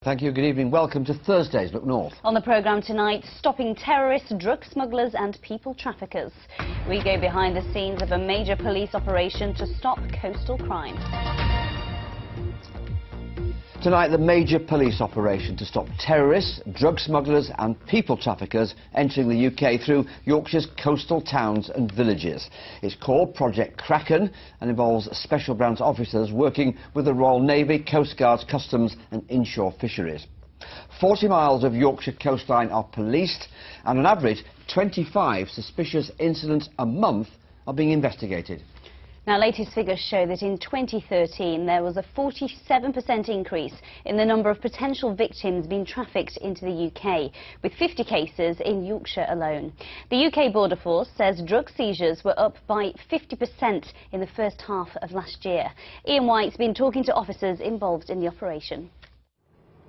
Thank you. Good evening. Welcome to Thursday's Look North. On the programme tonight, stopping terrorists, drug smugglers and people traffickers. We go behind the scenes of a major police operation to stop coastal crime. Tonight, the major police operation to stop terrorists, drug smugglers and people traffickers entering the UK through Yorkshire's coastal towns and villages. It's called Project Kraken and involves special branch officers working with the Royal Navy, Coast Guards, Customs and inshore fisheries. 40 miles of Yorkshire coastline are policed and on average 25 suspicious incidents a month are being investigated. Now, latest figures show that in 2013 there was a 47% increase in the number of potential victims being trafficked into the UK, with 50 cases in Yorkshire alone. The UK Border Force says drug seizures were up by 50% in the first half of last year. Ian White's been talking to officers involved in the operation.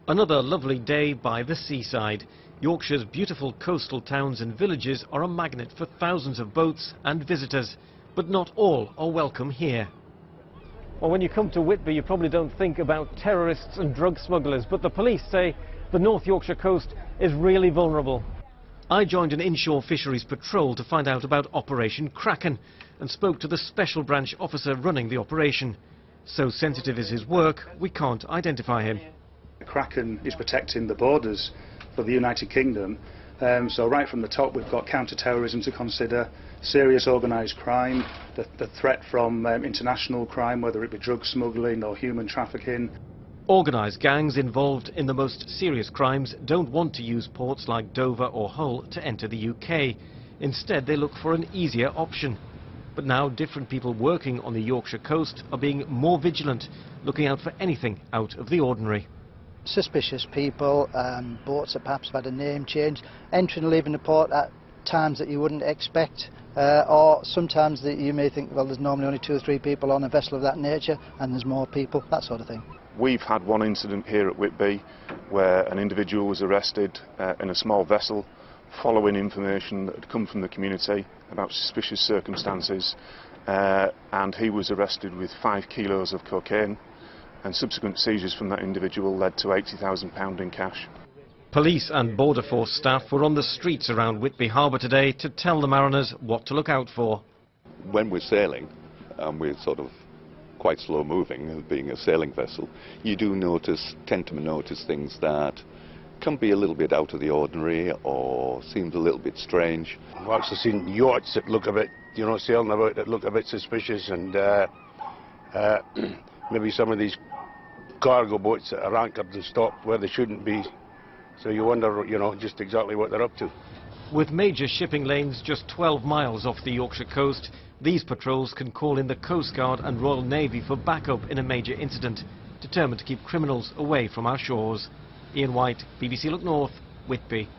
Another lovely day by the seaside. Yorkshire's beautiful coastal towns and villages are a magnet for thousands of boats and visitors. But not all are welcome here. Well, when you come to Whitby, you probably don't think about terrorists and drug smugglers, but the police say the North Yorkshire coast is really vulnerable. I joined an inshore fisheries patrol to find out about Operation Kraken and spoke to the special branch officer running the operation. So sensitive is his work, we can't identify him. Kraken is protecting the borders for the United Kingdom. So right from the top we've got counter-terrorism to consider, serious organised crime, the threat from international crime, whether it be drug smuggling or human trafficking. Organised gangs involved in the most serious crimes don't want to use ports like Dover or Hull to enter the UK. Instead they look for an easier option. But now different people working on the Yorkshire coast are being more vigilant, looking out for anything out of the ordinary. Suspicious people, boats that perhaps have had a name change, entering and leaving the port at times that you wouldn't expect, or sometimes that you may think, well, there's normally only 2 or 3 people on a vessel of that nature and there's more people, that sort of thing. We've had one incident here at Whitby where an individual was arrested in a small vessel following information that had come from the community about suspicious circumstances, and he was arrested with 5 kilos of cocaine. And subsequent seizures from that individual led to £80,000 in cash. Police and Border Force staff were on the streets around Whitby Harbour today to tell the mariners what to look out for. When we're sailing, we're sort of quite slow moving, being a sailing vessel, you do tend to notice things that can be a little bit out of the ordinary or seems a little bit strange. I've actually seen yachts that look a bit, sailing about that look a bit suspicious, and maybe some of these cargo boats that are anchored and stopped where they shouldn't be. So you wonder, just exactly what they're up to. With major shipping lanes just 12 miles off the Yorkshire coast, these patrols can call in the Coast Guard and Royal Navy for backup in a major incident, determined to keep criminals away from our shores. Ian White, BBC Look North, Whitby.